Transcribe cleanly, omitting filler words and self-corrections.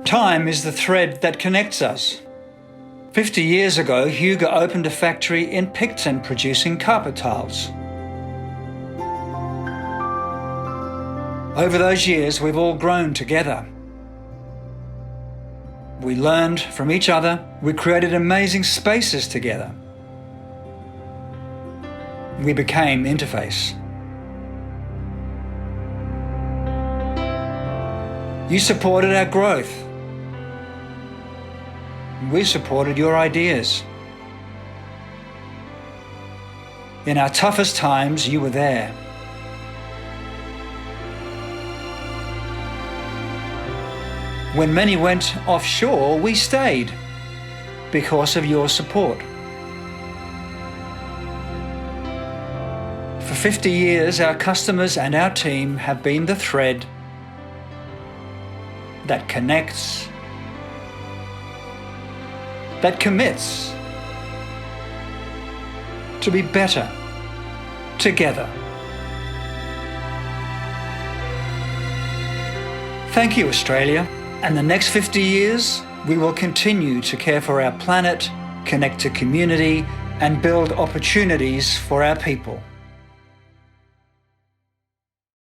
Time is the thread that connects us. 50 years ago, Hugo opened a factory in Picton producing carpet tiles. Over those years, we've all grown together. We learned from each other. We created amazing spaces together. We became Interface. You supported our growth. We supported your ideas. In our toughest times, you were there. When many went offshore, we stayed because of your support. For 50 years, our customers and our team have been the thread that connects, that commits to be better together. Thank you, Australia. And the next 50 years, we will continue to care for our planet, connect to community, and build opportunities for our people.